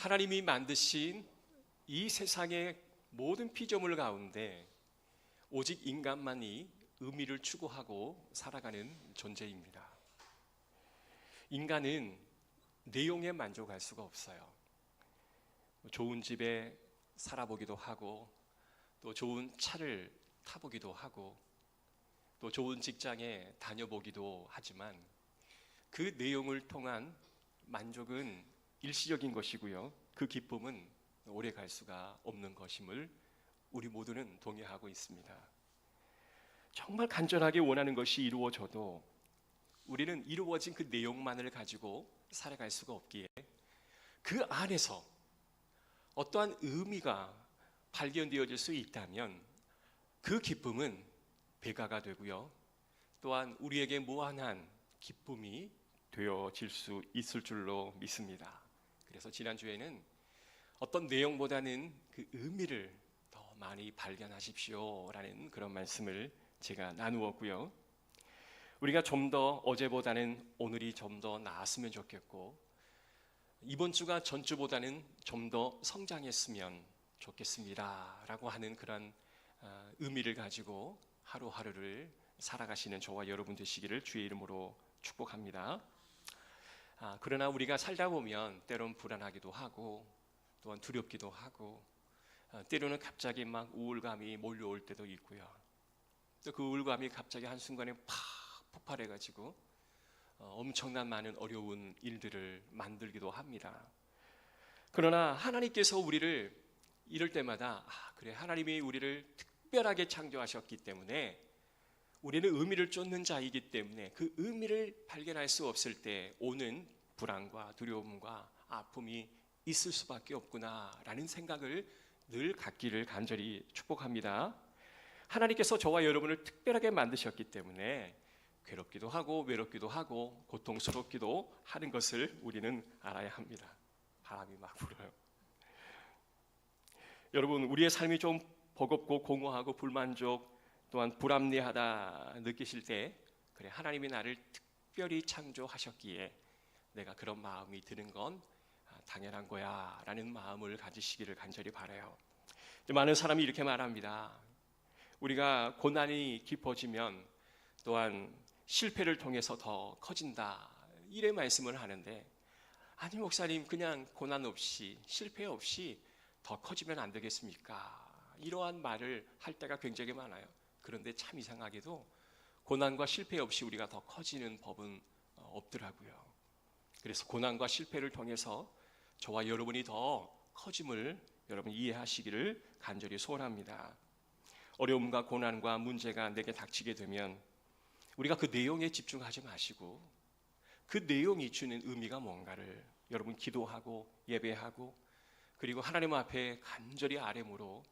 하나님이 만드신 이 세상의 모든 피조물 가운데 오직 인간만이 의미를 추구하고 살아가는 존재입니다. 인간은 내용에 만족할 수가 없어요. 좋은 집에 살아보기도 하고, 또 좋은 차를 타보기도 하고, 또 좋은 직장에 다녀보기도 하지만 그 내용을 통한 만족은 일시적인 것이고요, 그 기쁨은 오래 갈 수가 없는 것임을 우리 모두는 동의하고 있습니다. 정말 간절하게 원하는 것이 이루어져도 우리는 이루어진 그 내용만을 가지고 살아갈 수가 없기에 그 안에서 어떠한 의미가 발견되어질 수 있다면 그 기쁨은 배가가 되고요, 또한 우리에게 무한한 기쁨이 되어질 수 있을 줄로 믿습니다. 그래서 지난주에는 어떤 내용보다는 그 의미를 더 많이 발견하십시오 라는 그런 말씀을 제가 나누었고요, 우리가 좀 더 어제보다는 오늘이 좀 더 나았으면 좋겠고, 이번 주가 전주보다는 좀 더 성장했으면 좋겠습니다 라고 하는 그런 의미를 가지고 하루하루를 살아가시는 저와 여러분 되시기를 주의 이름으로 축복합니다. 그러나 우리가 살다 보면 때론 불안하기도 하고, 또한 두렵기도 하고, 때로는 갑자기 막 우울감이 몰려올 때도 있고요, 또 그 우울감이 갑자기 한순간에 팍 폭발해가지고 엄청난 많은 어려운 일들을 만들기도 합니다. 그러나 하나님께서 우리를 이럴 때마다 그래, 하나님이 우리를 특별하게 창조하셨기 때문에 우리는 의미를 쫓는 자이기 때문에 그 의미를 발견할 수 없을 때 오는 불안과 두려움과 아픔이 있을 수밖에 없구나라는 생각을 늘 갖기를 간절히 축복합니다. 하나님께서 저와 여러분을 특별하게 만드셨기 때문에 괴롭기도 하고 외롭기도 하고 고통스럽기도 하는 것을 우리는 알아야 합니다. 바람이 막 불어요. 여러분, 우리의 삶이 좀 버겁고 공허하고 불만족, 또한 불합리하다 느끼실 때, 그래, 하나님이 나를 특별히 창조하셨기에 내가 그런 마음이 드는 건 당연한 거야 라는 마음을 가지시기를 간절히 바라요. 많은 사람이 이렇게 말합니다. 우리가 고난이 깊어지면 또한 실패를 통해서 더 커진다, 이래 말씀을 하는데, 아니 목사님, 그냥 고난 없이 실패 없이 더 커지면 안 되겠습니까? 이러한 말을 할 때가 굉장히 많아요. 그런데 참 이상하게도 고난과 실패 없이 우리가 더 커지는 법은 없더라고요. 그래서 고난과 실패를 통해서 저와 여러분이 더 커짐을 여러분 이해하시기를 간절히 소원합니다. 어려움과 고난과 문제가 내게 닥치게 되면 우리가 그 내용에 집중하지 마시고 그 내용이 주는 의미가 뭔가를 여러분 기도하고 예배하고, 그리고 하나님 앞에 간절히 아뢰므로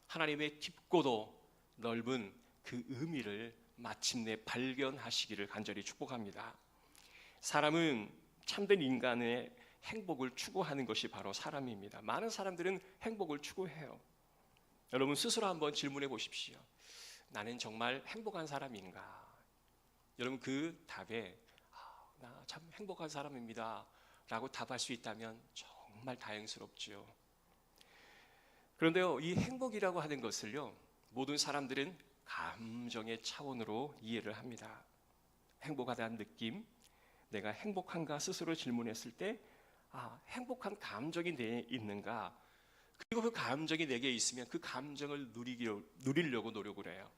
하나님의 깊고도 넓은 그 의미를 마침내 발견하시기를 간절히 축복합니다. 사람은, 참된 인간의 행복을 추구하는 것이 바로 사람입니다. 많은 사람들은 행복을 추구해요. 여러분 스스로 한번 질문해 보십시오. 나는 정말 행복한 사람인가? 여러분 그 답에 나 참 행복한 사람입니다 라고 답할 수 있다면 정말 다행스럽죠. 그런데요, 이 행복이라고 하는 것을요, 모든 사람들은 감정의 차원으로 이해를 합니다. 행복하다는 느낌, 내가 행복한가 스스로 질문했을 때 행복한 감정이 내게 있는가, 그리고 그 감정이 내게 있으면 그 감정을 누리려고 노력을 해요.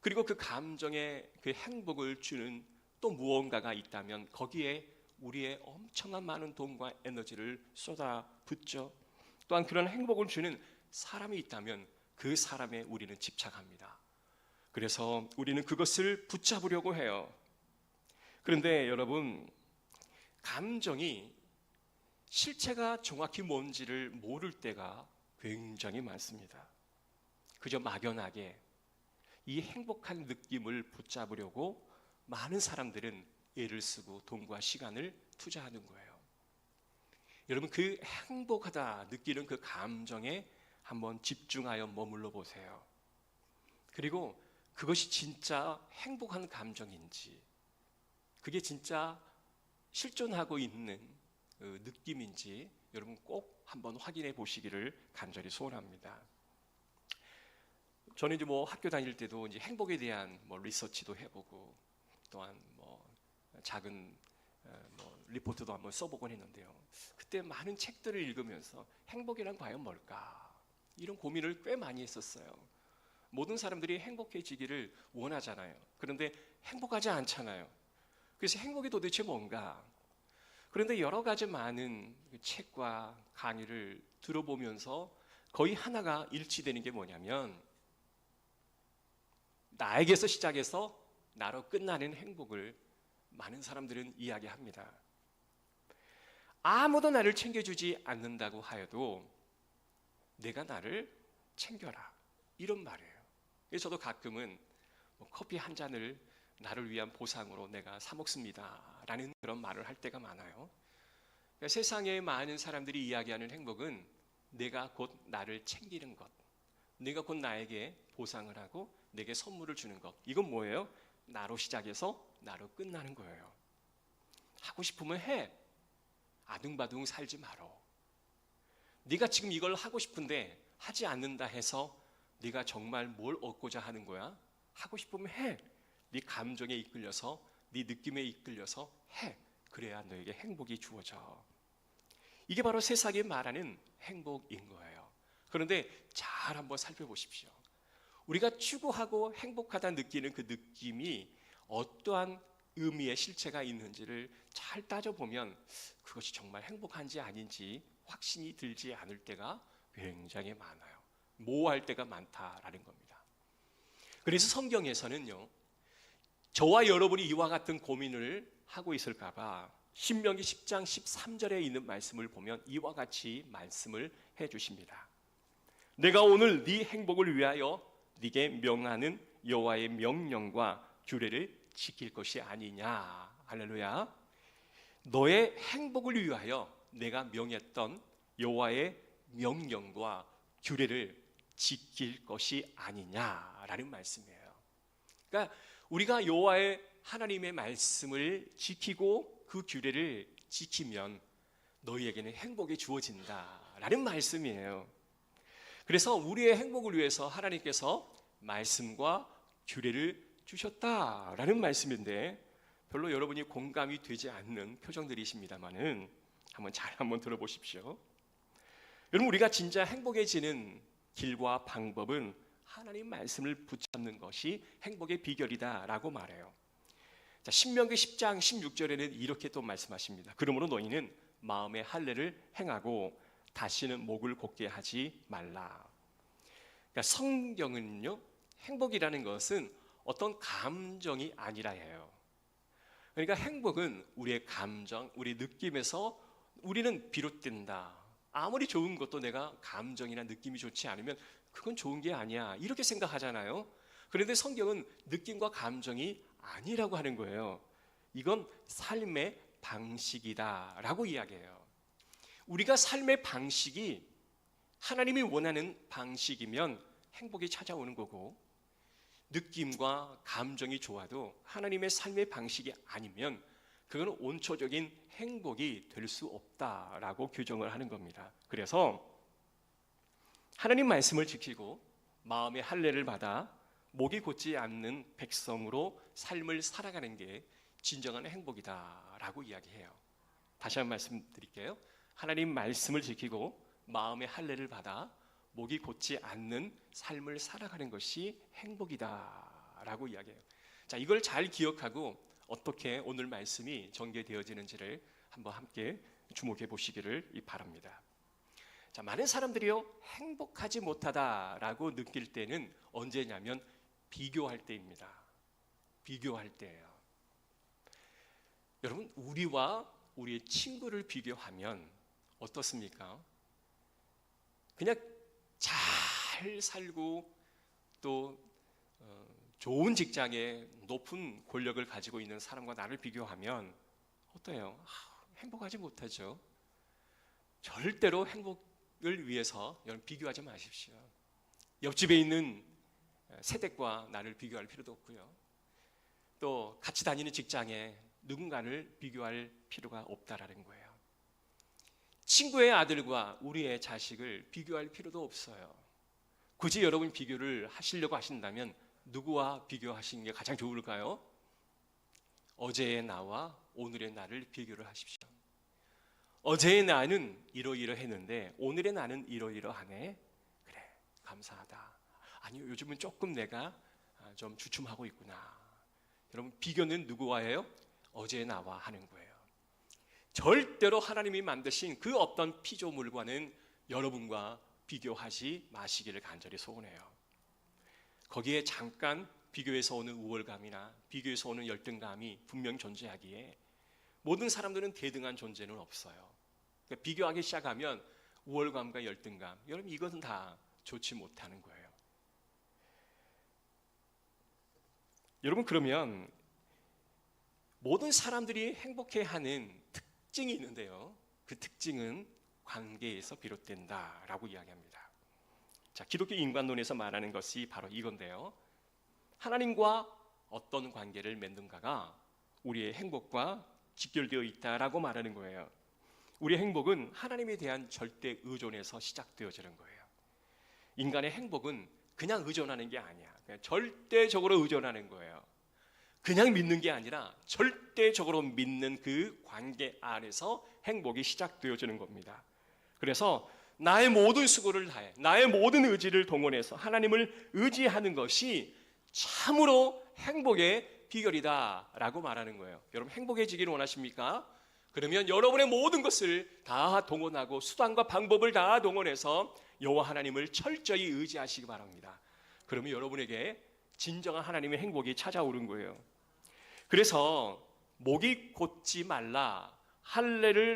그리고 그 감정에 그 행복을 주는 또 무언가가 있다면 거기에 우리의 엄청난 많은 돈과 에너지를 쏟아붓죠. 또한 그런 행복을 주는 사람이 있다면 그 사람에 우리는 집착합니다. 그래서 우리는 그것을 붙잡으려고 해요. 그런데 여러분, 감정이 실체가 정확히 뭔지를 모를 때가 굉장히 많습니다. 그저 막연하게 이 행복한 느낌을 붙잡으려고 많은 사람들은 애를 쓰고 돈과 시간을 투자하는 거예요. 여러분 그 행복하다 느끼는 그 감정에 한번 집중하여 머물러 보세요. 그리고 그것이 진짜 행복한 감정인지, 그게 진짜 실존하고 있는 느낌인지 여러분 꼭 한번 확인해 보시기를 간절히 소원합니다. 저는 이제 학교 다닐 때도 이제 행복에 대한 리서치도 해보고 또한 작은 리포트도 한번 써보곤 했는데요. 그때 많은 책들을 읽으면서 행복이란 과연 뭘까? 이런 고민을 꽤 많이 했었어요. 모든 사람들이 행복해지기를 원하잖아요. 그런데 행복하지 않잖아요. 그래서 행복이 도대체 뭔가? 그런데 여러 가지 많은 책과 강의를 들어보면서 거의 하나가 일치되는 게 뭐냐면 나에게서 시작해서 나로 끝나는 행복을 많은 사람들은 이야기합니다. 아무도 나를 챙겨주지 않는다고 하여도 내가 나를 챙겨라, 이런 말이에요. 그래서 저도 가끔은 커피 한 잔을 나를 위한 보상으로 내가 사 먹습니다 라는 그런 말을 할 때가 많아요. 그러니까 세상에 많은 사람들이 이야기하는 행복은 내가 곧 나를 챙기는 것, 내가 곧 나에게 보상을 하고 내게 선물을 주는 것. 이건 뭐예요? 나로 시작해서 나로 끝나는 거예요. 하고 싶으면 해. 아둥바둥 살지 말어. 네가 지금 이걸 하고 싶은데 하지 않는다 해서 네가 정말 뭘 얻고자 하는 거야? 하고 싶으면 해. 네 감정에 이끌려서, 네 느낌에 이끌려서 해. 그래야 너에게 행복이 주어져. 이게 바로 세상이 말하는 행복인 거예요. 그런데 잘 한번 살펴보십시오. 우리가 추구하고 행복하다 느끼는 그 느낌이 어떠한 의미의 실체가 있는지를 잘 따져보면 그것이 정말 행복한지 아닌지 확신이 들지 않을 때가 굉장히 많아요. 모호할 때가 많다라는 겁니다. 그래서 성경에서는요, 저와 여러분이 이와 같은 고민을 하고 있을까 봐 신명기 10장 13절에 있는 말씀을 보면 이와 같이 말씀을 해 주십니다. 내가 오늘 네 행복을 위하여 네게 명하는 여호와의 명령과 규례를 지킬 것이 아니냐. 할렐루야. 너의 행복을 위하여 내가 명했던 여호와의 명령과 규례를 지킬 것이 아니냐라는 말씀이에요. 그러니까 우리가 여호와의 하나님의 말씀을 지키고 그 규례를 지키면 너희에게는 행복이 주어진다라는 말씀이에요. 그래서 우리의 행복을 위해서 하나님께서 말씀과 규례를 주셨다라는 말씀인데 별로 여러분이 공감이 되지 않는 표정들이십니다만은 한번 들어보십시오. 여러분, 우리가 진짜 행복해지는 길과 방법은 하나님 말씀을 붙잡는 것이 행복의 비결이다라고 말해요. 자, 신명기 10장 16절에는 이렇게 또 말씀하십니다. 그러므로 너희는 마음의 할례를 행하고 다시는 목을 곧게 하지 말라. 그러니까 성경은요, 행복이라는 것은 어떤 감정이 아니라 해요. 그러니까 행복은 우리의 감정, 우리 느낌에서 우리는 비롯된다. 아무리 좋은 것도 내가 감정이나 느낌이 좋지 않으면 그건 좋은 게 아니야, 이렇게 생각하잖아요. 그런데 성경은 느낌과 감정이 아니라고 하는 거예요. 이건 삶의 방식이다라고 이야기해요. 우리가 삶의 방식이 하나님이 원하는 방식이면 행복이 찾아오는 거고, 느낌과 감정이 좋아도 하나님의 삶의 방식이 아니면 그건 온초적인 행복이 될 수 없다라고 규정을 하는 겁니다. 그래서 하나님 말씀을 지키고 마음의 할례를 받아 목이 곧지 않는 백성으로 삶을 살아가는 게 진정한 행복이다라고 이야기해요. 다시 한번 말씀드릴게요. 하나님 말씀을 지키고 마음의 할례를 받아 목이 곧지 않는 삶을 살아가는 것이 행복이다라고 이야기해요. 자, 이걸 잘 기억하고 어떻게 오늘 말씀이 전개되어지는지를 한번 함께 주목해 보시기를 바랍니다. 자, 많은 사람들이요, 행복하지 못하다라고 느낄 때는 언제냐면 비교할 때입니다. 비교할 때예요. 여러분, 우리와 우리의 친구를 비교하면 어떻습니까? 그냥 잘 살고 또 좋은 직장에 높은 권력을 가지고 있는 사람과 나를 비교하면 어때요? 행복하지 못하죠. 절대로 행복을 위해서 여러분 비교하지 마십시오. 옆집에 있는 세댁과 나를 비교할 필요도 없고요. 또 같이 다니는 직장에 누군가를 비교할 필요가 없다라는 거예요. 친구의 아들과 우리의 자식을 비교할 필요도 없어요. 굳이 여러분 비교를 하시려고 하신다면 누구와 비교하시는 게 가장 좋을까요? 어제의 나와 오늘의 나를 비교를 하십시오. 어제의 나는 이러이러했는데 오늘의 나는 이러이러하네. 그래, 감사하다. 아니요, 요즘은 조금 내가 좀 주춤하고 있구나. 여러분, 비교는 누구와 해요? 어제의 나와 하는 거예요. 절대로 하나님이 만드신 그 어떤 피조물과는 여러분과 비교하지 마시기를 간절히 소원해요. 거기에 잠깐 비교에서 오는 우월감이나 비교에서 오는 열등감이 분명 존재하기에 모든 사람들은 대등한 존재는 없어요. 그러니까 비교하기 시작하면 우월감과 열등감, 여러분 이것은 다 좋지 못하는 거예요. 여러분, 그러면 모든 사람들이 행복해하는 특징이 있는데요, 그 특징은 관계에서 비롯된다라고 이야기합니다. 자, 기독교 인간론에서 말하는 것이 바로 이건데요, 하나님과 어떤 관계를 맺는가가 우리의 행복과 직결되어 있다라고 말하는 거예요. 우리의 행복은 하나님에 대한 절대 의존에서 시작되어지는 거예요. 인간의 행복은 그냥 의존하는 게 아니야. 그냥 절대적으로 의존하는 거예요. 그냥 믿는 게 아니라 절대적으로 믿는 그 관계 안에서 행복이 시작되어지는 겁니다. 그래서 나의 모든 수고를 다해, 나의 모든 의지를 동원해서 하나님을 의지하는 것이 참으로 행복의 비결이다라고 말하는 거예요. 여러분, 행복해지기를 원하십니까? 그러면 여러분의 모든 것을 다 동원하고 수단과 방법을 다 동원해서 여호와 하나님을 철저히 의지하시기 바랍니다. 그러면 여러분에게 진정한 하나님의 행복이 찾아오는 거예요. 그래서 목이 곧지 말라,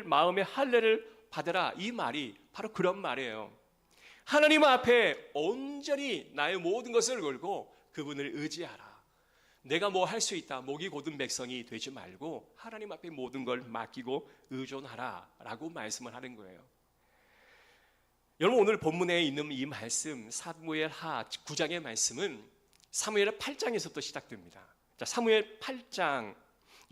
마음의 할례를 받으라, 이 말이 바로 그런 말이에요. 하나님 앞에 온전히 나의 모든 것을 걸고 그분을 의지하라. 내가 뭐 할 수 있다, 목이 곧은 백성이 되지 말고 하나님 앞에 모든 걸 맡기고 의존하라 라고 말씀을 하는 거예요. 여러분, 오늘 본문에 있는 이 말씀, 사무엘하 9장의 말씀은 사무엘 8장에서부터 시작됩니다. 자, 사무엘 8장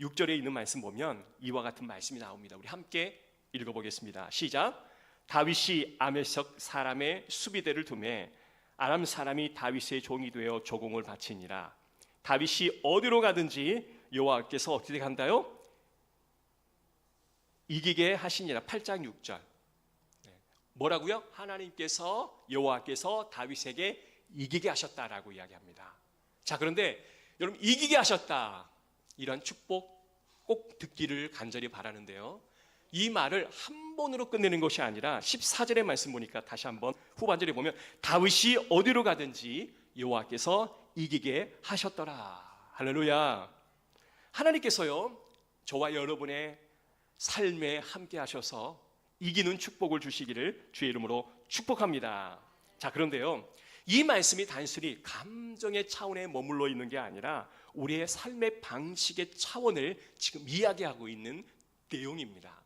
6절에 있는 말씀 보면 이와 같은 말씀이 나옵니다. 우리 함께 읽어보겠습니다. 시작. 다윗이 아멜석 사람의 수비대를 두매 아람 사람이 다윗의 종이 되어 조공을 바치니라. 다윗이 어디로 가든지 여호와께서 어떻게 간다요? 이기게 하시니라. 8장 6절. 뭐라고요? 하나님께서, 여호와께서 다윗에게 이기게 하셨다라고 이야기합니다. 자, 그런데 여러분, 이기게 하셨다, 이런 축복 꼭 듣기를 간절히 바라는데요, 이 말을 한 번으로 끝내는 것이 아니라 14절의 말씀 보니까 다시 한번 후반절에 보면 다윗이 어디로 가든지 여호와께서 이기게 하셨더라. 할렐루야. 하나님께서요, 저와 여러분의 삶에 함께 하셔서 이기는 축복을 주시기를 주의 이름으로 축복합니다. 자, 그런데요, 이 말씀이 단순히 감정의 차원에 머물러 있는 게 아니라 우리의 삶의 방식의 차원을 지금 이야기하고 있는 내용입니다.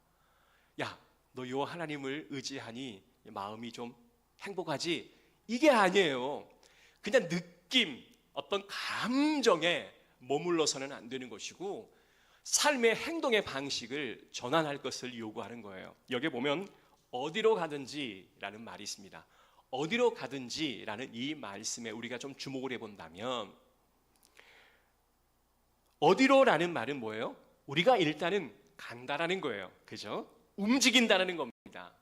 야, 너 요 하나님을 의지하니 마음이 좀 행복하지? 이게 아니에요. 그냥 느낌, 어떤 감정에 머물러서는 안 되는 것이고 삶의 행동의 방식을 전환할 것을 요구하는 거예요. 여기 보면 어디로 가든지 라는 말이 있습니다. 어디로 가든지 라는 이 말씀에 우리가 좀 주목을 해본다면, 어디로라는 말은 뭐예요? 우리가 일단은 간다라는 거예요. 그죠? 움직인다는 겁니다.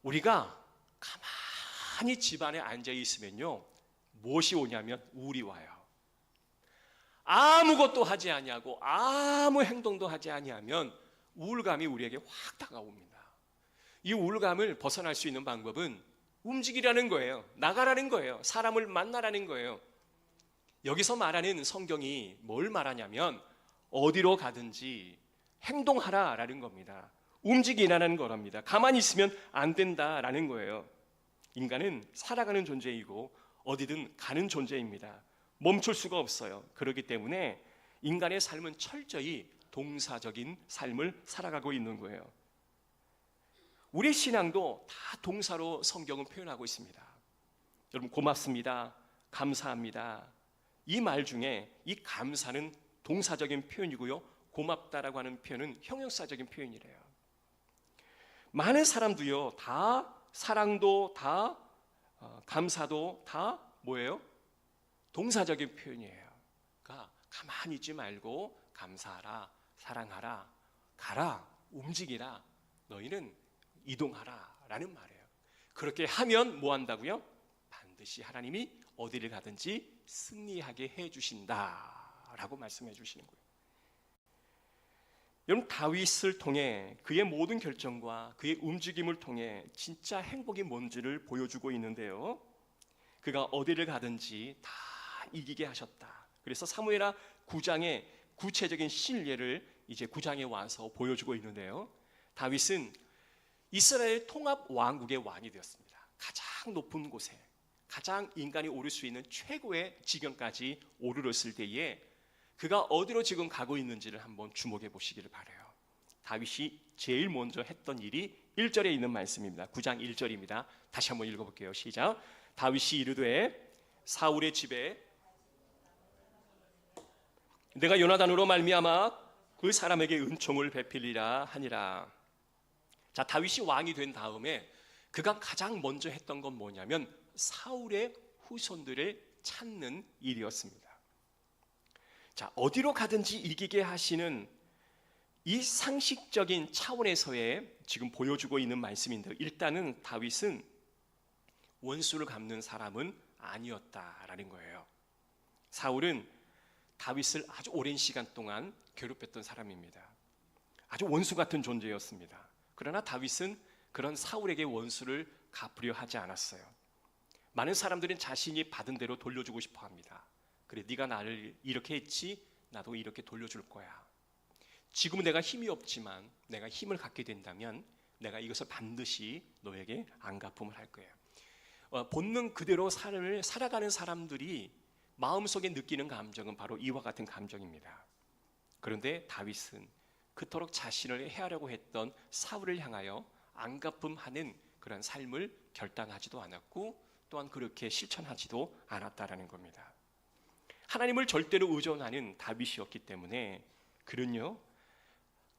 우리가 가만히 집안에 앉아 있으면요, 무엇이 오냐면 우울이 와요. 아무것도 하지 아니하고 아무 행동도 하지 아니하면 우울감이 우리에게 확 다가옵니다. 이 우울감을 벗어날 수 있는 방법은 움직이라는 거예요. 나가라는 거예요. 사람을 만나라는 거예요. 여기서 말하는 성경이 뭘 말하냐면 어디로 가든지 행동하라라는 겁니다. 움직이라는 거랍니다. 가만히 있으면 안 된다라는 거예요. 인간은 살아가는 존재이고 어디든 가는 존재입니다. 멈출 수가 없어요. 그렇기 때문에 인간의 삶은 철저히 동사적인 삶을 살아가고 있는 거예요. 우리 신앙도 다 동사로 성경은 표현하고 있습니다. 여러분, 고맙습니다, 감사합니다, 이 말 중에 이 감사는 동사적인 표현이고요, 고맙다라고 하는 표현은 형용사적인 표현이래요. 많은 사람도요, 다 사랑도 다 감사도 다 뭐예요? 동사적인 표현이에요. 그러니까 가만히 있지 말고 감사하라, 사랑하라, 가라, 움직이라, 너희는 이동하라 라는 말이에요. 그렇게 하면 뭐 한다고요? 반드시 하나님이 어디를 가든지 승리하게 해주신다 라고 말씀해 주시는 거예요. 여러분, 다윗을 통해 그의 모든 결정과 그의 움직임을 통해 진짜 행복이 뭔지를 보여주고 있는데요, 그가 어디를 가든지 다 이기게 하셨다. 그래서 사무엘하 9장의 구체적인 신뢰를 이제 9장에 와서 보여주고 있는데요, 다윗은 이스라엘 통합 왕국의 왕이 되었습니다. 가장 높은 곳에, 가장 인간이 오를 수 있는 최고의 지경까지 오르렀을 때에 그가 어디로 지금 가고 있는지를 한번 주목해 보시기를 바라요. 다윗이 제일 먼저 했던 일이 1절에 있는 말씀입니다. 9장 1절입니다. 다시 한번 읽어볼게요. 시작. 다윗이 이르되 사울의 집에 내가 요나단으로 말미암아 그 사람에게 은총을 베풀리라 하니라. 자, 다윗이 왕이 된 다음에 그가 가장 먼저 했던 건 뭐냐면 사울의 후손들을 찾는 일이었습니다. 자, 어디로 가든지 이기게 하시는 이 상식적인 차원에서의 지금 보여주고 있는 말씀인데, 일단은 다윗은 원수를 갚는 사람은 아니었다라는 거예요. 사울은 다윗을 아주 오랜 시간 동안 괴롭혔던 사람입니다. 아주 원수 같은 존재였습니다. 그러나 다윗은 그런 사울에게 원수를 갚으려 하지 않았어요. 많은 사람들은 자신이 받은 대로 돌려주고 싶어 합니다. 그래, 네가 나를 이렇게 했지, 나도 이렇게 돌려줄 거야. 지금은 내가 힘이 없지만 내가 힘을 갖게 된다면 내가 이것을 반드시 너에게 안갚음을 할 거예요. 본능 그대로 삶을 살아가는 사람들이 마음속에 느끼는 감정은 바로 이와 같은 감정입니다. 그런데 다윗은 그토록 자신을 해하려고 했던 사울을 향하여 안갚음하는 그런 삶을 결단하지도 않았고 또한 그렇게 실천하지도 않았다라는 겁니다. 하나님을 절대로 의존하는 다윗이었기 때문에 그는요,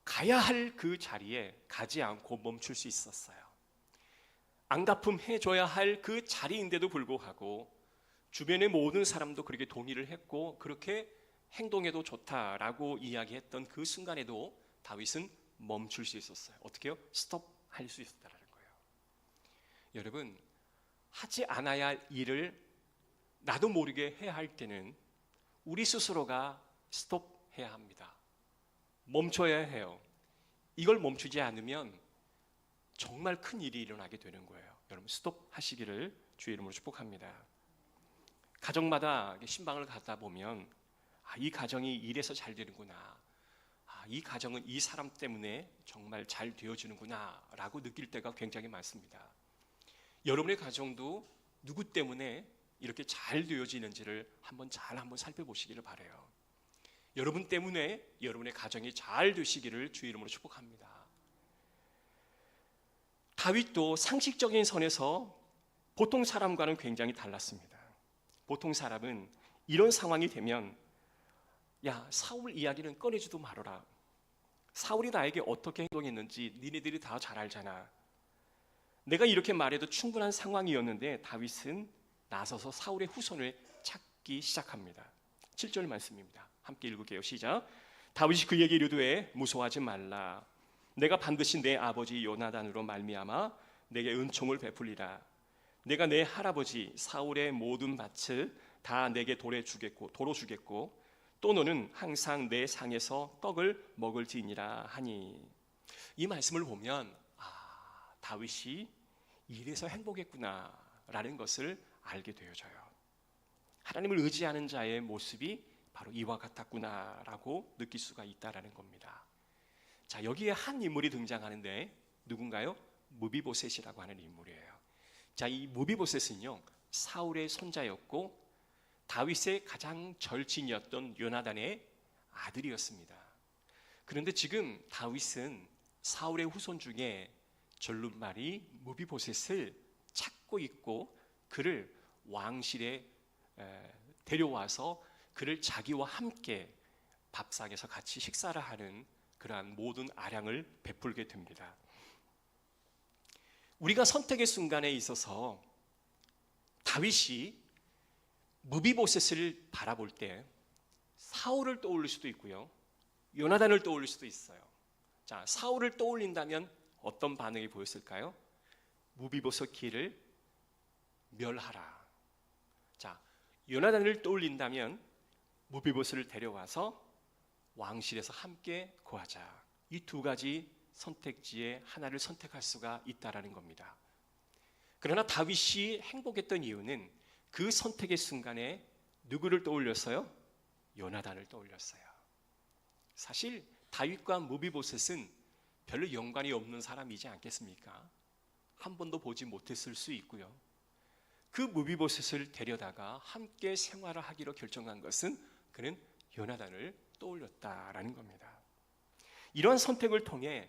가야 할 그 자리에 가지 않고 멈출 수 있었어요. 안갚음 해줘야 할 그 자리인데도 불구하고 주변의 모든 사람도 그렇게 동의를 했고 그렇게 행동해도 좋다라고 이야기했던 그 순간에도 다윗은 멈출 수 있었어요. 어떻게요? 스톱할 수 있었다는 거예요. 여러분, 하지 않아야 할 일을 나도 모르게 해야 할 때는 우리 스스로가 스톱해야 합니다. 멈춰야 해요. 이걸 멈추지 않으면 정말 큰 일이 일어나게 되는 거예요. 여러분, 스톱하시기를 주의 이름으로 축복합니다. 가정마다 신방을 가다 보면 이 가정이 이래서 잘 되는구나, 이 가정은 이 사람 때문에 정말 잘 되어지는구나 라고 느낄 때가 굉장히 많습니다. 여러분의 가정도 누구 때문에 이렇게 잘 되어지는지를 한번 살펴보시기를 바라요. 여러분 때문에 여러분의 가정이 잘 되시기를 주의 이름으로 축복합니다. 다윗도 상식적인 선에서 보통 사람과는 굉장히 달랐습니다. 보통 사람은 이런 상황이 되면 야, 사울 이야기는 꺼내지도 말아라. 사울이 나에게 어떻게 행동했는지 니네들이 다 잘 알잖아. 내가 이렇게 말해도 충분한 상황이었는데 다윗은 나서서 사울의 후손을 찾기 시작합니다. 7절 말씀입니다. 함께 읽을게요. 시작. 다윗이 그에게 이르되 무서워하지 말라. 내가 반드시 내 아버지 요나단으로 말미암아 내게 은총을 베풀리라. 내가 내 할아버지 사울의 모든 밭을 다 내게 도로 주겠고 또 너는 항상 내 상에서 떡을 먹을지니라 하니. 이 말씀을 보면 다윗이 이래서 행복했구나 라는 것을 알게 되어져요. 하나님을 의지하는 자의 모습이 바로 이와 같았구나 라고 느낄 수가 있다라는 겁니다. 자, 여기에 한 인물이 등장하는데 누군가요? 무비보셋이라고 하는 인물이에요. 자, 이 무비보셋은요, 사울의 손자였고 다윗의 가장 절친이었던 요나단의 아들이었습니다. 그런데 지금 다윗은 사울의 후손 중에 절름발이 무비보셋을 찾고 있고 그를 왕실에 데려와서 그를 자기와 함께 밥상에서 같이 식사를 하는 그러한 모든 아량을 베풀게 됩니다. 우리가 선택의 순간에 있어서 다윗이 무비보셋을 바라볼 때 사울을 떠올릴 수도 있고요, 요나단을 떠올릴 수도 있어요. 자, 사울을 떠올린다면 어떤 반응이 보였을까요? 무비보셋 길을 멸하라. 자, 요나단을 떠올린다면 무비보셋을 데려와서 왕실에서 함께 거하자. 이 두 가지 선택지에 하나를 선택할 수가 있다라는 겁니다. 그러나 다윗이 행복했던 이유는 그 선택의 순간에 누구를 떠올렸어요? 요나단을 떠올렸어요. 사실 다윗과 무비보셋은 별로 연관이 없는 사람이지 않겠습니까? 한 번도 보지 못했을 수 있고요. 그 무비보셋을 데려다가 함께 생활을 하기로 결정한 것은 그는 요나단을 떠올렸다라는 겁니다. 이런 선택을 통해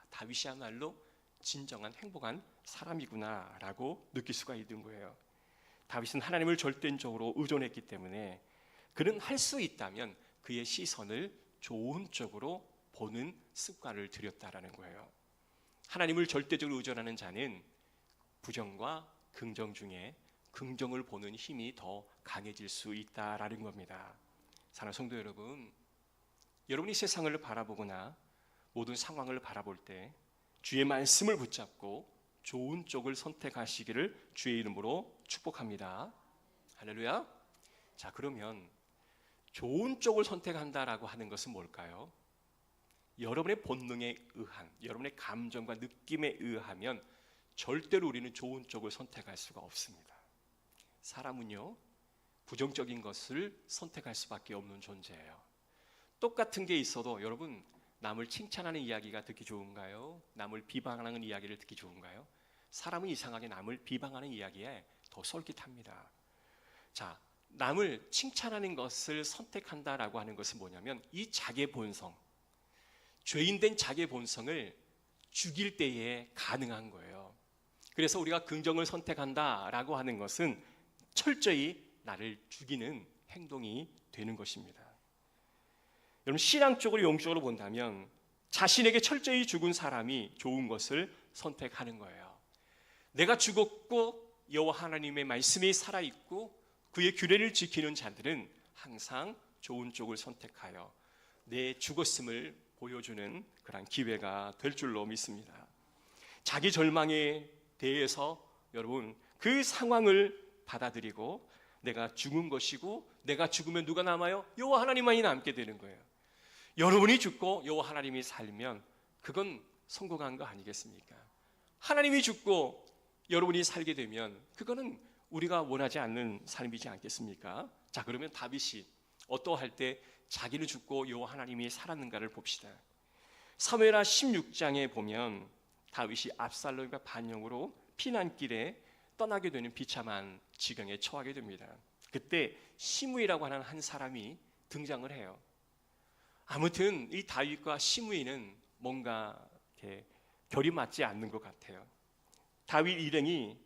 다윗이야말로 진정한 행복한 사람이구나라고 느낄 수가 있는 거예요. 다윗은 하나님을 절대적으로 의존했기 때문에 그는 할 수 있다면 그의 시선을 좋은 쪽으로 보는 습관을 들였다라는 거예요. 하나님을 절대적으로 의존하는 자는 부정과 긍정 중에 긍정을 보는 힘이 더 강해질 수 있다라는 겁니다. 사랑하는 성도 여러분, 여러분이 세상을 바라보거나 모든 상황을 바라볼 때 주의 말씀을 붙잡고 좋은 쪽을 선택하시기를 주의 이름으로 축복합니다. 할렐루야. 자, 그러면 좋은 쪽을 선택한다라고 하는 것은 뭘까요? 여러분의 본능에 의한, 여러분의 감정과 느낌에 의하면 절대로 우리는 좋은 쪽을 선택할 수가 없습니다. 사람은요, 부정적인 것을 선택할 수밖에 없는 존재예요. 똑같은 게 있어도 여러분, 남을 칭찬하는 이야기가 듣기 좋은가요? 남을 비방하는 이야기를 듣기 좋은가요? 사람은 이상하게 남을 비방하는 이야기에 더 솔깃합니다. 자, 남을 칭찬하는 것을 선택한다라고 하는 것은 뭐냐면 이 자기의 본성, 죄인된 자기의 본성을 죽일 때에 가능한 거예요. 그래서 우리가 긍정을 선택한다라고 하는 것은 철저히 나를 죽이는 행동이 되는 것입니다. 여러분, 신앙적으로 영적으로 본다면 자신에게 철저히 죽은 사람이 좋은 것을 선택하는 거예요. 내가 죽었고 여호와 하나님의 말씀이 살아있고 그의 규례를 지키는 자들은 항상 좋은 쪽을 선택하여 내 죽었음을 보여주는 그런 기회가 될 줄로 믿습니다. 자기 절망에 대해서 여러분 그 상황을 받아들이고 내가 죽은 것이고 내가 죽으면 누가 남아요? 여호와 하나님만이 남게 되는 거예요. 여러분이 죽고 여호와 하나님이 살면 그건 성공한 거 아니겠습니까? 하나님이 죽고 여러분이 살게 되면 그거는 우리가 원하지 않는 삶이지 않겠습니까? 자, 그러면 다윗이 어떠할 때 자기는 죽고 여호와 하나님이 살았는가를 봅시다. 사무엘하 16장에 보면 다윗이 압살롬과 반역으로 피난길에 떠나게 되는 비참한 지경에 처하게 됩니다. 그때 시므이라고 하는 한 사람이 등장을 해요. 아무튼 이 다윗과 시므이는 뭔가 이렇게 결이 맞지 않는 것 같아요. 다윗 일행이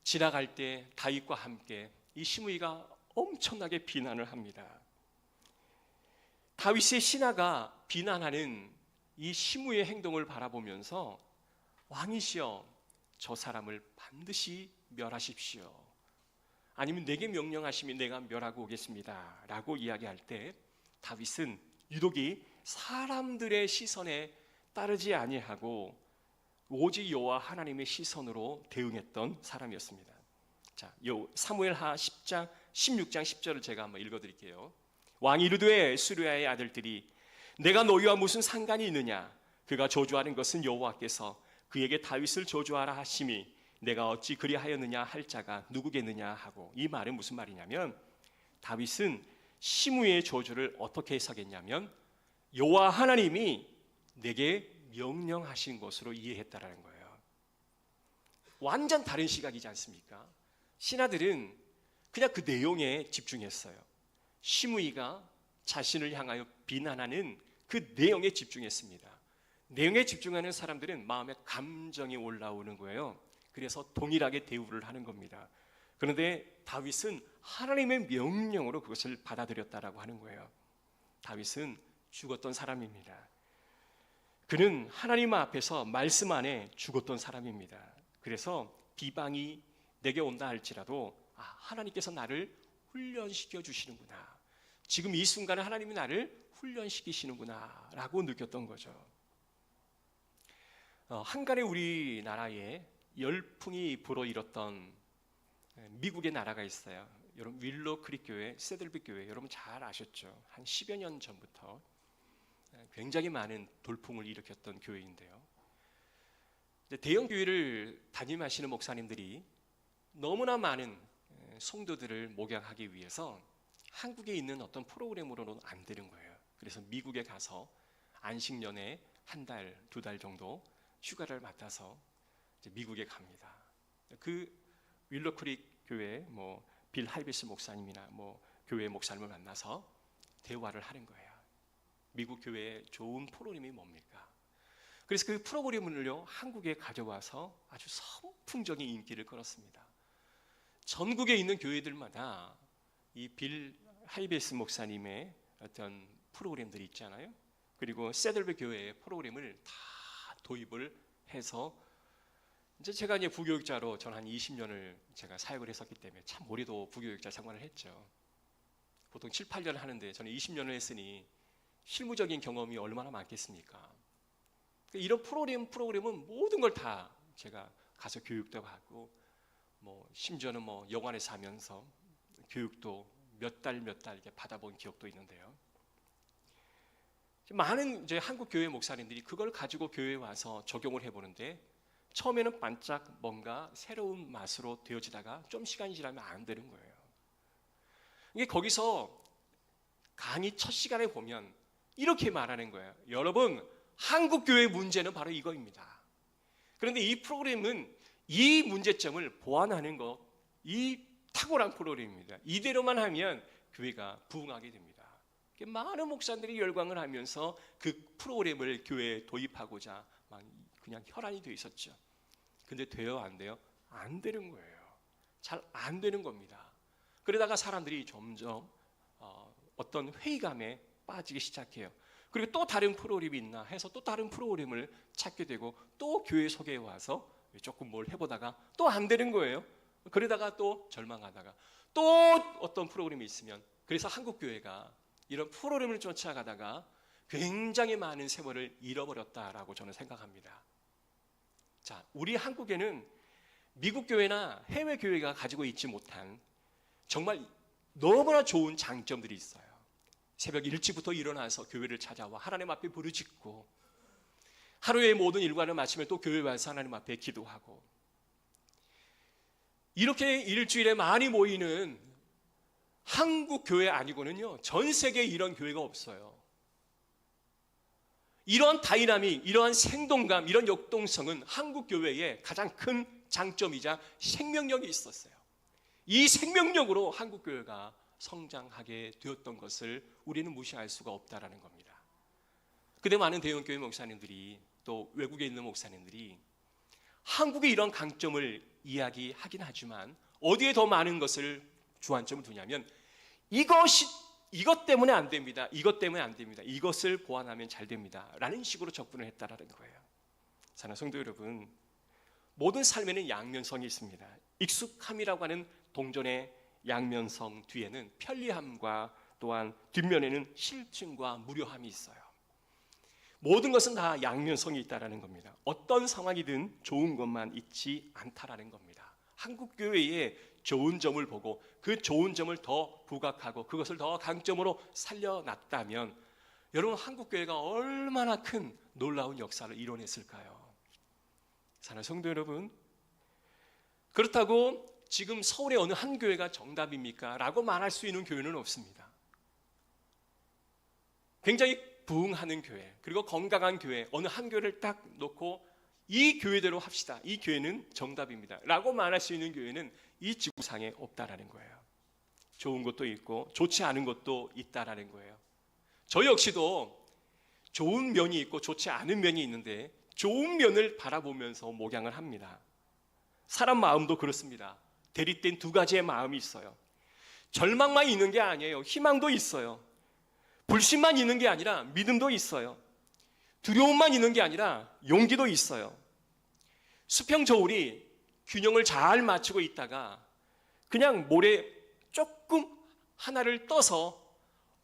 지나갈 때 다윗과 함께 이 시므이가 엄청나게 비난을 합니다. 다윗의 신하가 비난하는 이 시므이의 행동을 바라보면서 왕이시여, 저 사람을 반드시 멸하십시오. 아니면 내게 명령하시면 내가 멸하고 오겠습니다 라고 이야기할 때 다윗은 유독이 사람들의 시선에 따르지 아니하고 오직 여호와 하나님의 시선으로 대응했던 사람이었습니다. 자, 사무엘하 16장 10절을 제가 한번 읽어드릴게요. 왕이 이르되 수르야의 아들들이 내가 너희와 무슨 상관이 있느냐? 그가 저주하는 것은 여호와께서 그에게 다윗을 저주하라 하심이 내가 어찌 그리하였느냐 할 자가 누구겠느냐 하고, 이 말은 무슨 말이냐면 다윗은 시므이의 저주를 어떻게 해석했냐면 여호와 하나님이 내게 명령하신 것으로 이해했다라는 거예요. 완전 다른 시각이지 않습니까? 신하들은 그냥 그 내용에 집중했어요. 시므이가 자신을 향하여 비난하는 그 내용에 집중했습니다. 내용에 집중하는 사람들은 마음에 감정이 올라오는 거예요. 그래서 동일하게 대우를 하는 겁니다. 그런데 다윗은 하나님의 명령으로 그것을 받아들였다라고 하는 거예요. 다윗은 죽었던 사람입니다. 그는 하나님 앞에서 말씀 안에 죽었던 사람입니다. 그래서 비방이 내게 온다 할지라도 하나님께서 나를 훈련시켜 주시는구나. 지금 이 순간에 하나님이 나를 훈련시키시는구나 라고 느꼈던 거죠. 한간에 우리나라에 열풍이 불어일었던 미국의 나라가 있어요. 여러분 윌로 크릭 교회, 세들비 교회 여러분 잘 아셨죠? 한 10여 년 전부터 굉장히 많은 돌풍을 일으켰던 교회인데요. 대형 교회를 담임하시는 목사님들이 너무나 많은 성도들을 목양하기 위해서 한국에 있는 어떤 프로그램으로는 안 되는 거예요. 그래서 미국에 가서 안식년에 한 달, 두 달 정도 휴가를 맡아서 이제 미국에 갑니다. 그 윌로 크릭 교회 빌 하이베스 목사님이나 교회 목사님을 만나서 대화를 하는 거예요. 미국 교회의 좋은 프로그램이 뭡니까? 그래서 그 프로그램을요 한국에 가져와서 아주 선풍적인 인기를 끌었습니다. 전국에 있는 교회들마다 이 빌 하이베스 목사님의 어떤 프로그램들이 있잖아요. 그리고 세들베 교회의 프로그램을 다 도입을 해서 이제 제가 부교육자로 전 한 20년을 제가 사역을 했었기 때문에 참 오래도 부교육자 생활을 했죠. 보통 7, 8년 하는데 저는 20년을 했으니 실무적인 경험이 얼마나 많겠습니까? 이런 프로그램은 모든 걸 다 제가 가서 교육도 받고 심지어는 영화관에서 하면서 교육도 몇 달 이렇게 받아본 기억도 있는데요. 많은 이제 한국 교회 목사님들이 그걸 가지고 교회에 와서 적용을 해보는데 처음에는 반짝 뭔가 새로운 맛으로 되어지다가 좀 시간이 지나면 안 되는 거예요. 이게 거기서 강의 첫 시간에 보면 이렇게 말하는 거예요. 여러분, 한국 교회의 문제는 바로 이거입니다. 그런데 이 프로그램은 이 문제점을 보완하는 것, 이 탁월한 프로그램입니다. 이대로만 하면 교회가 부흥하게 됩니다. 많은 목사님들이 열광을 하면서 그 프로그램을 교회에 도입하고자 막 그냥 혈안이 되어 있었죠. 근데 돼요, 안 돼요? 안 되는 거예요. 잘 안 되는 겁니다. 그러다가 사람들이 점점 어떤 회의감에 빠지기 시작해요. 그리고 또 다른 프로그램이 있나 해서 또 다른 프로그램을 찾게 되고 또 교회 속에 와서 조금 뭘 해보다가 또 안 되는 거예요. 그러다가 또 절망하다가 또 어떤 프로그램이 있으면, 그래서 한국 교회가 이런 프로그램을 쫓아가다가 굉장히 많은 세월을 잃어버렸다라고 저는 생각합니다. 자, 우리 한국에는 미국 교회나 해외 교회가 가지고 있지 못한 정말 너무나 좋은 장점들이 있어요. 새벽 일찍부터 일어나서 교회를 찾아와 하나님 앞에 부르짖고, 하루의 모든 일과를 마치면 또 교회에 와서 하나님 앞에 기도하고, 이렇게 일주일에 많이 모이는 한국 교회 아니고는요 전 세계에 이런 교회가 없어요. 이러한 다이나믹, 이러한 생동감, 이런 역동성은 한국 교회의 가장 큰 장점이자 생명력이 있었어요. 이 생명력으로 한국 교회가 성장하게 되었던 것을 우리는 무시할 수가 없다라는 겁니다. 근데 많은 대형교회 목사님들이, 또 외국에 있는 목사님들이 한국의 이런 강점을 이야기하긴 하지만 어디에 더 많은 것을 주안점을 두냐면 이것 때문에 안 됩니다. 이것 때문에 안 됩니다. 이것을 보완하면 잘 됩니다. 라는 식으로 접근을 했다라는 거예요. 사랑하는 성도 여러분, 모든 삶에는 양면성이 있습니다. 익숙함이라고 하는 동전의 양면성 뒤에는 편리함과 또한 뒷면에는 실증과 무료함이 있어요. 모든 것은 다 양면성이 있다라는 겁니다. 어떤 상황이든 좋은 것만 있지 않다라는 겁니다. 한국 교회의 좋은 점을 보고 그 좋은 점을 더 부각하고 그것을 더 강점으로 살려놨다면 여러분, 한국 교회가 얼마나 큰 놀라운 역사를 이뤄냈을까요? 사랑하는 성도 여러분, 그렇다고 지금 서울의 어느 한 교회가 정답입니까? 라고 말할 수 있는 교회는 없습니다. 굉장히 부흥하는 교회, 그리고 건강한 교회, 어느 한 교회를 딱 놓고 이 교회대로 합시다, 이 교회는 정답입니다 라고 말할 수 있는 교회는 이 지구상에 없다라는 거예요. 좋은 것도 있고 좋지 않은 것도 있다라는 거예요. 저 역시도 좋은 면이 있고 좋지 않은 면이 있는데 좋은 면을 바라보면서 목양을 합니다. 사람 마음도 그렇습니다. 대립된 두 가지의 마음이 있어요. 절망만 있는 게 아니에요. 희망도 있어요. 불신만 있는 게 아니라 믿음도 있어요. 두려움만 있는 게 아니라 용기도 있어요. 수평 저울이 균형을 잘 맞추고 있다가 그냥 모래 조금 하나를 떠서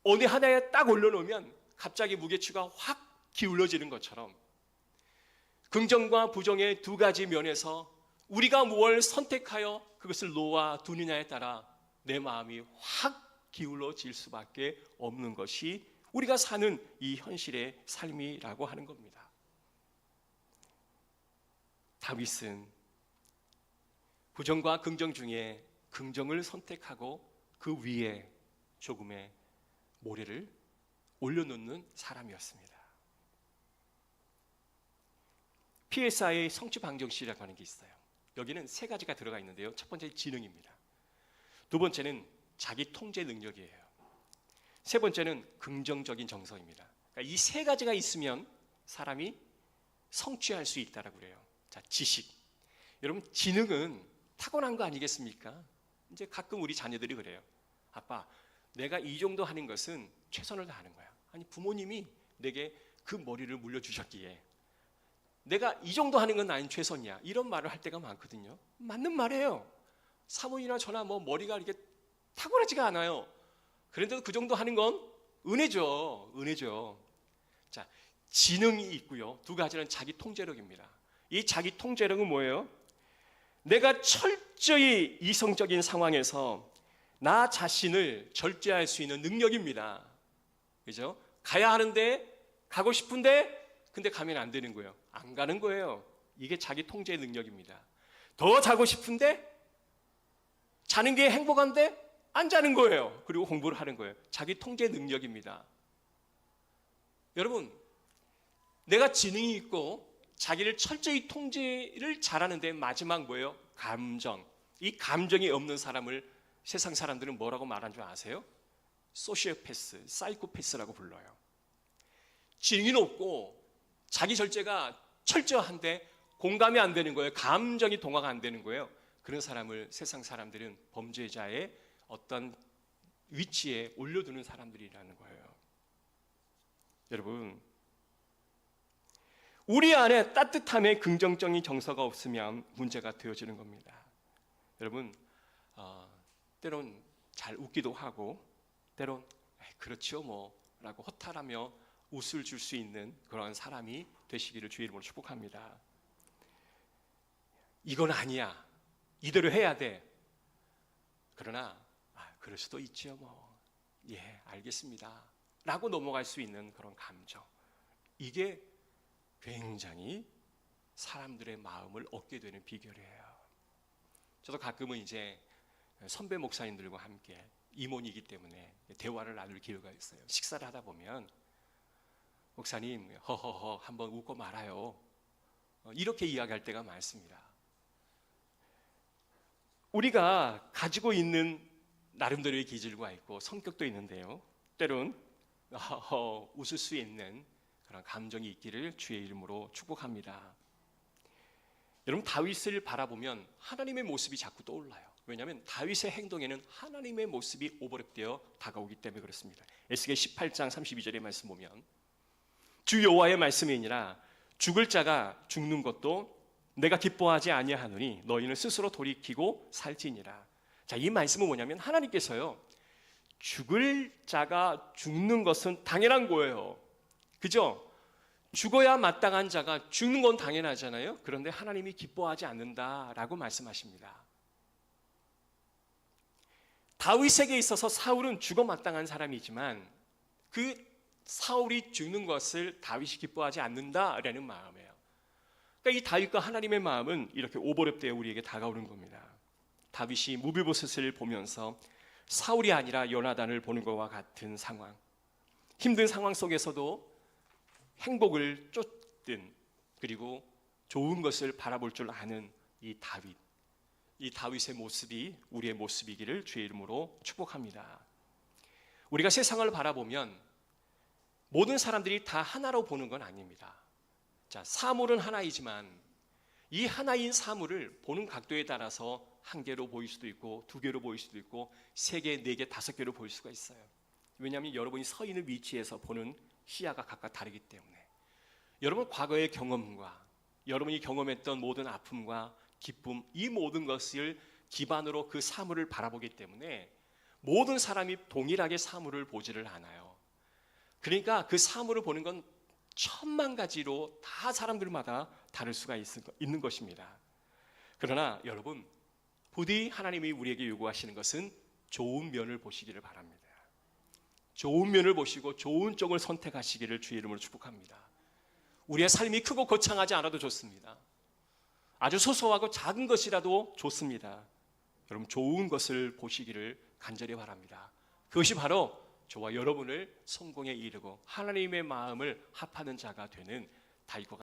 어느 하나에 딱 올려놓으면 갑자기 무게추가 확 기울어지는 것처럼 긍정과 부정의 두 가지 면에서 우리가 무엇을 선택하여 그것을 놓아 두느냐에 따라 내 마음이 확 기울어질 수밖에 없는 것이 우리가 사는 이 현실의 삶이라고 하는 겁니다. 다윗은 부정과 긍정 중에 긍정을 선택하고 그 위에 조금의 모래를 올려놓는 사람이었습니다. PSI의 성취방정식이라고 하는 게 있어요. 여기는 세 가지가 들어가 있는데요. 첫 번째 지능입니다. 두 번째는 자기 통제 능력이에요. 세 번째는 긍정적인 정서입니다. 그러니까 이 세 가지가 있으면 사람이 성취할 수 있다라고 그래요. 자, 지식. 여러분, 지능은 타고난 거 아니겠습니까? 이제 가끔 우리 자녀들이 그래요. 아빠, 내가 이 정도 하는 것은 최선을 다하는 거야. 아니, 부모님이 내게 그 머리를 물려주셨기에 내가 이 정도 하는 건 나는 최선이야. 이런 말을 할 때가 많거든요. 맞는 말이에요. 사모님이나 저나 머리가 이렇게 탁월하지가 않아요. 그런데도 그 정도 하는 건 은혜죠. 은혜죠. 자, 지능이 있고요. 두 가지는 자기 통제력입니다. 이 자기 통제력은 뭐예요? 내가 철저히 이성적인 상황에서 나 자신을 절제할 수 있는 능력입니다. 그죠? 가야 하는데, 가고 싶은데, 근데 가면 안 되는 거예요. 안 가는 거예요. 이게 자기 통제 능력입니다. 더 자고 싶은데, 자는 게 행복한데, 안 자는 거예요. 그리고 공부를 하는 거예요. 자기 통제 능력입니다. 여러분, 내가 지능이 있고 자기를 철저히 통제를 잘하는데 마지막 뭐예요? 감정. 이 감정이 없는 사람을 세상 사람들은 뭐라고 말하는 줄 아세요? 소시오패스, 사이코패스라고 불러요. 지능이 높고 자기 절제가 철저한데 공감이 안 되는 거예요. 감정이 동화가 안 되는 거예요. 그런 사람을 세상 사람들은 범죄자의 어떤 위치에 올려두는 사람들이라는 거예요. 여러분, 우리 안에 따뜻함의 긍정적인 정서가 없으면 문제가 되어지는 겁니다. 여러분, 때론 잘 웃기도 하고 때론 그렇죠 뭐 라고 허탈하며 웃을 줄 수 있는 그런 사람이 되시기를 주의 이름으로 축복합니다. 이건 아니야, 이대로 해야 돼. 그러나 그럴 수도 있죠 뭐, 예 알겠습니다 라고 넘어갈 수 있는 그런 감정, 이게 굉장히 사람들의 마음을 얻게 되는 비결이에요. 저도 가끔은 이제 선배 목사님들과 함께 임원이기 때문에 대화를 나눌 기회가 있어요. 식사를 하다 보면 목사님 허허허 한번 웃고 말아요, 이렇게 이야기할 때가 많습니다. 우리가 가지고 있는 나름대로의 기질과 있고 성격도 있는데요, 때론 웃을 수 있는 그런 감정이 있기를 주의 이름으로 축복합니다. 여러분, 다윗을 바라보면 하나님의 모습이 자꾸 떠올라요. 왜냐하면 다윗의 행동에는 하나님의 모습이 오버랩되어 다가오기 때문에 그렇습니다. 에스겔 18장 32절의 말씀 보면 주 여호와의 말씀이니라 죽을 자가 죽는 것도 내가 기뻐하지 아니하노니 너희는 스스로 돌이키고 살지니라. 자, 이 말씀은 뭐냐면 하나님께서요, 죽을 자가 죽는 것은 당연한 거예요. 그죠? 죽어야 마땅한 자가 죽는 건 당연하잖아요. 그런데 하나님이 기뻐하지 않는다라고 말씀하십니다. 다윗에게 있어서 사울은 죽어 마땅한 사람이지만 그 사울이 죽는 것을 다윗이 기뻐하지 않는다라는 마음이에요. 그러니까 이 다윗과 하나님의 마음은 이렇게 오버랩되어 우리에게 다가오는 겁니다. 다윗이 무비보셋을 보면서 사울이 아니라 요나단을 보는 것과 같은 상황, 힘든 상황 속에서도 행복을 쫓든 그리고 좋은 것을 바라볼 줄 아는 이 다윗, 이 다윗의 모습이 우리의 모습이기를 주의 이름으로 축복합니다. 우리가 세상을 바라보면 모든 사람들이 다 하나로 보는 건 아닙니다. 자, 사물은 하나이지만 이 하나인 사물을 보는 각도에 따라서 한 개로 보일 수도 있고 두 개로 보일 수도 있고 세 개, 네 개, 다섯 개로 보일 수가 있어요. 왜냐하면 여러분이 서 있는 위치에서 보는 시야가 각각 다르기 때문에. 여러분 과거의 경험과 여러분이 경험했던 모든 아픔과 기쁨, 이 모든 것을 기반으로 그 사물을 바라보기 때문에 모든 사람이 동일하게 사물을 보지를 않아요. 그러니까 그 사물을 보는 건 천만 가지로 다 사람들마다 다를 수가 있는 것입니다. 그러나 여러분, 부디 하나님이 우리에게 요구하시는 것은 좋은 면을 보시기를 바랍니다. 좋은 면을 보시고 좋은 쪽을 선택하시기를 주의 이름으로 축복합니다. 우리의 삶이 크고 거창하지 않아도 좋습니다. 아주 소소하고 작은 것이라도 좋습니다. 여러분, 좋은 것을 보시기를 간절히 바랍니다. 그것이 바로 저와 여러분을 성공에 이르고 하나님의 마음을 합하는 자가 되는 다윗과